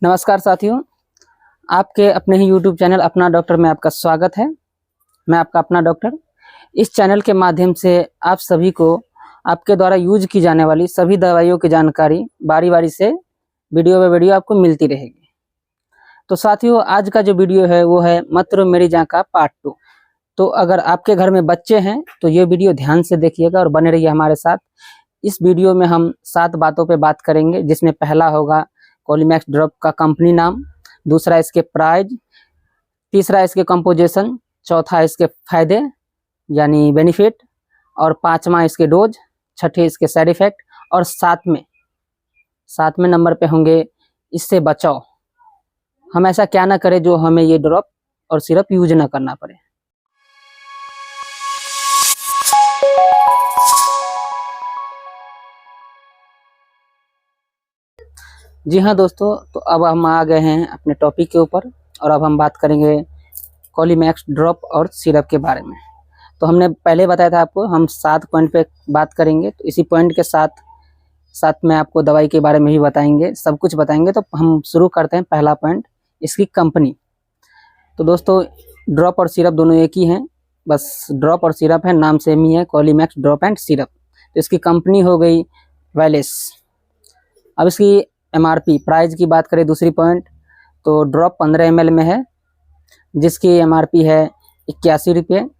नमस्कार साथियों, आपके अपने ही YouTube चैनल अपना डॉक्टर में आपका स्वागत है। मैं आपका अपना डॉक्टर। इस चैनल के माध्यम से आप सभी को आपके द्वारा यूज की जाने वाली सभी दवाइयों की जानकारी बारी बारी से वीडियो बाय वीडियो आपको मिलती रहेगी। तो साथियों, आज का जो वीडियो है वो है मत रो मेरी जान का पार्ट 2। तो अगर आपके घर में बच्चे हैं तो ये वीडियो ध्यान से देखिएगा और बने रहिए हमारे साथ। इस वीडियो में हम 7 बातों पे बात करेंगे, जिसमें पहला होगा कॉलीमैक्स ड्रॉप का कंपनी नाम, दूसरा इसके प्राइस, तीसरा इसके कंपोजिशन, चौथा इसके फायदे यानी बेनिफिट, और पांचवा इसके डोज, छठे इसके साइड इफेक्ट, और सातवें नंबर पे होंगे इससे बचाव। हम ऐसा क्या ना करें जो हमें ये ड्रॉप और सिरप यूज ना करना पड़े। जी हाँ दोस्तों, तो अब हम आ गए हैं अपने टॉपिक के ऊपर और अब हम बात करेंगे कॉलीमैक्स ड्रॉप और सिरप के बारे में। तो हमने पहले बताया था आपको हम 7 पॉइंट पे बात करेंगे, तो इसी पॉइंट के साथ में आपको दवाई के बारे में भी बताएंगे, सब कुछ बताएंगे। तो हम शुरू करते हैं। पहला पॉइंट, इसकी कंपनी। तो दोस्तों, ड्रॉप और सिरप दोनों एक ही हैं, बस ड्रॉप और सिरप है, नाम सेम ही है, कॉलीमैक्स ड्रॉप एंड सिरप। तो इसकी कंपनी हो गई वैलेस। अब इसकी MRP प्राइस की बात करें, दूसरी पॉइंट, तो ड्रॉप 15 ml में है जिसकी MRP है 81 रुपये,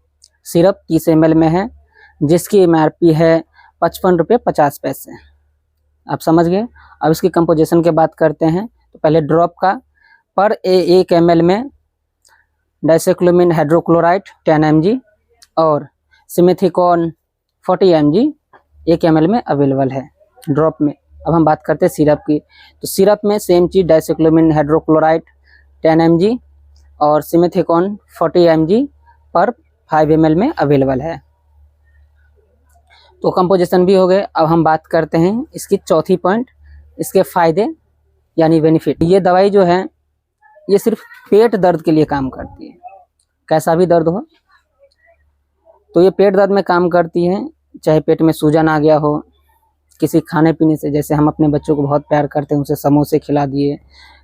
सिरप 30 ml में है जिसकी MRP है 55 रुपये 50 पैसे। आप समझ गए। अब इसकी कंपोजिशन की बात करते हैं। तो पहले ड्रॉप का, पर 1 ml में डाइसाइक्लोमिन हाइड्रोक्लोराइड 10 mg और सिमेथिकॉन 40 mg 1 ml में अवेलेबल है ड्रॉप में। अब हम बात करते हैं सिरप की। तो सिरप में सेम चीज़, डाइसाइक्लोमिन हाइड्रोक्लोराइड 10 mg और सिमेथिकॉन 40 mg पर 5 ml में अवेलेबल है। तो कंपोजिशन भी हो गए। अब हम बात करते हैं इसकी चौथी पॉइंट, इसके फायदे यानी बेनिफिट। ये दवाई जो है ये सिर्फ पेट दर्द के लिए काम करती है, कैसा भी दर्द हो। तो ये पेट दर्द में काम करती है, चाहे पेट में सूजन आ गया हो किसी खाने पीने से, जैसे हम अपने बच्चों को बहुत प्यार करते हैं, उसे समोसे खिला दिए,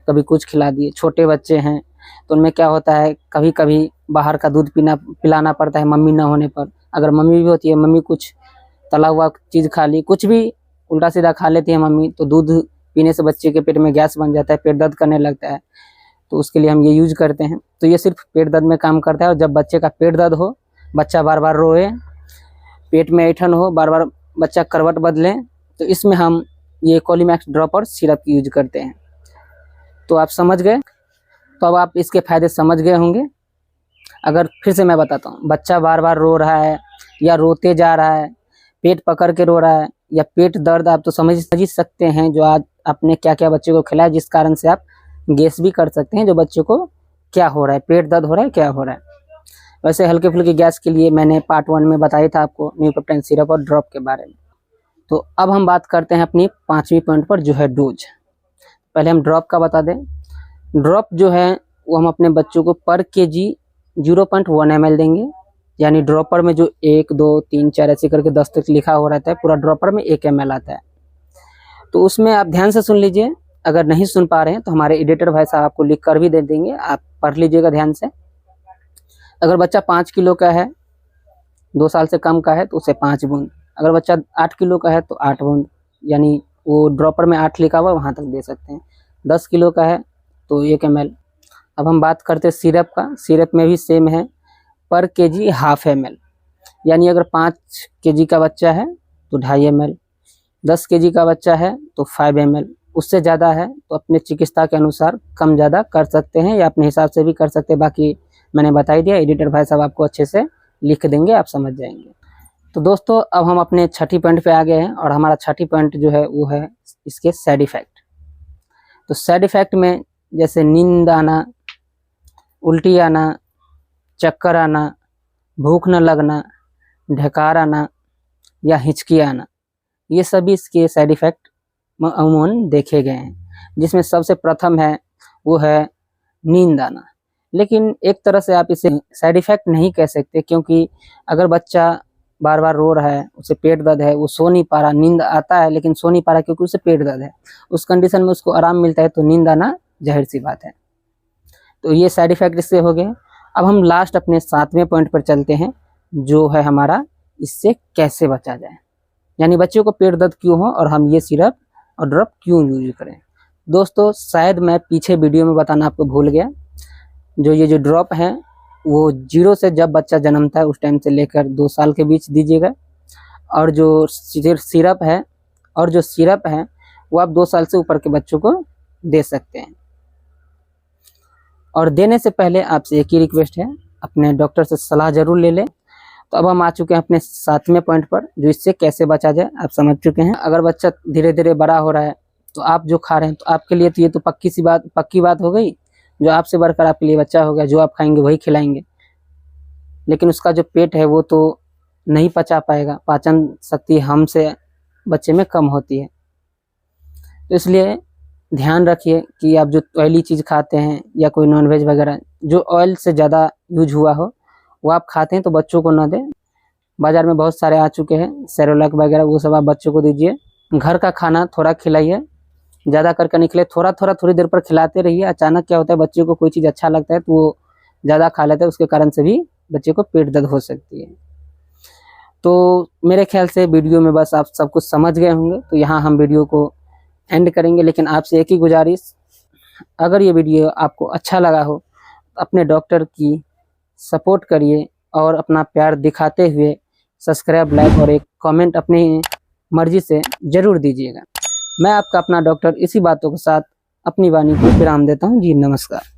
कभी कुछ खिला दिए। छोटे बच्चे हैं तो उनमें क्या होता है, कभी कभी बाहर का दूध पिलाना पड़ता है मम्मी ना होने पर। अगर मम्मी भी होती है, मम्मी कुछ तला हुआ चीज़ खा ली, कुछ भी उल्टा सीधा खा लेती है मम्मी, तो दूध पीने से बच्चे के पेट में गैस बन जाता है, पेट दर्द करने लगता है। तो उसके लिए हम ये यूज करते हैं। तो ये सिर्फ पेट दर्द में काम करता है। और जब बच्चे का पेट दर्द हो, बच्चा बार बार रोए, पेट में ऐंठन हो, बार बार बच्चा करवट बदले, तो इसमें हम ये कॉलीमैक्स ड्रॉप और सिरप की यूज करते हैं। तो आप समझ गए। तो अब आप इसके फायदे समझ गए होंगे। अगर फिर से मैं बताता हूँ, बच्चा बार बार रो रहा है या रोते जा रहा है, पेट पकड़ के रो रहा है, या पेट दर्द, आप तो समझ ही सकते हैं जो आज आपने क्या क्या बच्चे को खिलाया, जिस कारण से आप गेस भी कर सकते हैं जो बच्चे को क्या हो रहा है, पेट दर्द हो रहा है, क्या हो रहा है। वैसे हल्के फुल्के गैस के लिए मैंने पार्ट 1 में बताया था आपको न्यूरोपेप्टाइड सिरप और ड्रॉप के बारे में। तो अब हम बात करते हैं अपनी 5वीं पॉइंट पर, जो है डोज। पहले हम ड्रॉप का बता दें। ड्रॉप जो है वो हम अपने बच्चों को पर kg 0.1 ml देंगे, यानी ड्रॉपर में जो 1, 2, 3, 4 ऐसे करके 10 तक लिखा हो रहता है, पूरा ड्रॉपर में 1 ml आता है। तो उसमें आप ध्यान से सुन लीजिए, अगर नहीं सुन पा रहे हैं तो हमारे एडिटर भाई साहब आपको लिख कर भी दे देंगे, आप पढ़ लीजिएगा ध्यान से। अगर बच्चा 5 किलो का है, 2 साल से कम का है, तो उसे 5 बूंद। अगर बच्चा 8 किलो का है तो 8 बूंद, यानी वो ड्रॉपर में 8 लिखा हुआ वहाँ तक दे सकते हैं। 10 किलो का है तो 1 ml। अब हम बात करते हैं सिरप का। सिरप में भी सेम है, पर kg ½ ml, यानी अगर 5 kg का बच्चा है तो 2.5 ml, 10 kg का बच्चा है तो 5 ml, उससे ज़्यादा है तो अपने चिकित्सा के अनुसार कम ज़्यादा कर सकते हैं या अपने हिसाब से भी कर सकते हैं। बाकी मैंने बता ही दिया, एडिटर भाई साहब आपको अच्छे से लिख देंगे, आप समझ जाएंगे। तो दोस्तों, अब हम अपने छठी पॉइंट पे आ गए हैं और हमारा छठी पॉइंट जो है वो है इसके साइड इफ़ेक्ट। तो साइड इफ़ेक्ट में जैसे नींद आना, उल्टी आना, चक्कर आना, भूख न लगना, ढकार आना या हिचकी आना, ये सभी इसके साइड इफ़ेक्ट अमूमन देखे गए हैं। जिसमें सबसे प्रथम है वो है नींद आना। लेकिन एक तरह से आप इसे साइड इफ़ेक्ट नहीं कह सकते, क्योंकि अगर बच्चा बार बार रो रहा है, उसे पेट दर्द है, वो सो नहीं पा रहा, नींद आता है लेकिन सो नहीं पा रहा क्योंकि उसे पेट दर्द है, उस कंडीशन में उसको आराम मिलता है तो नींद आना जाहिर सी बात है। तो ये साइड इफेक्ट इससे हो गए। अब हम लास्ट अपने 7वें पॉइंट पर चलते हैं, जो है हमारा इससे कैसे बचा जाए, यानी बच्चों को पेट दर्द क्यों हो और हम ये सिरप और ड्रॉप क्यों यूज करें। दोस्तों शायद मैं पीछे वीडियो में बताना आपको भूल गया, ये जो ड्रॉप है वो 0 से जब बच्चा जन्मता है उस टाइम से लेकर 2 साल के बीच दीजिएगा, और जो सिरप है वो आप 2 साल से ऊपर के बच्चों को दे सकते हैं। और देने से पहले आपसे एक ही रिक्वेस्ट है, अपने डॉक्टर से सलाह जरूर ले लें। तो अब हम आ चुके हैं अपने 7वें पॉइंट पर, जो इससे कैसे बचा जाए आप समझ चुके हैं। अगर बच्चा धीरे धीरे बड़ा हो रहा है तो आप जो खा रहे हैं तो आपके लिए तो ये तो पक्की बात हो गई, जो आपसे बढ़कर आपके लिए बच्चा हो गया, जो आप खाएंगे वही खिलाएंगे। लेकिन उसका जो पेट है वो तो नहीं पचा पाएगा, पाचन शक्ति हमसे बच्चे में कम होती है। तो इसलिए ध्यान रखिए कि आप जो ऑयली चीज़ खाते हैं या कोई नॉनवेज वगैरह जो ऑयल से ज़्यादा यूज हुआ हो वो आप खाते हैं तो बच्चों को ना दें। बाज़ार में बहुत सारे आ चुके हैं सेरेलैक वगैरह, वो सब आप बच्चों को दीजिए। घर का खाना थोड़ा खिलाइए, ज़्यादा करके नहीं खिलाइए, थोड़ी देर पर खिलाते रहिए। अचानक क्या होता है, बच्चे को कोई चीज़ अच्छा लगता है तो वो ज़्यादा खा लेता है, उसके कारण से भी बच्चे को पेट दर्द हो सकती है। तो मेरे ख्याल से वीडियो में बस आप सब कुछ समझ गए होंगे, तो यहाँ हम वीडियो को एंड करेंगे। लेकिन आपसे एक ही गुजारिश, अगर ये वीडियो आपको अच्छा लगा हो तो अपने डॉक्टर की सपोर्ट करिए और अपना प्यार दिखाते हुए सब्सक्राइब, लाइक और एक कमेंट अपनी मर्जी से ज़रूर दीजिएगा। मैं आपका अपना डॉक्टर इसी बातों के साथ अपनी वाणी को विराम देता हूँ। जी नमस्कार।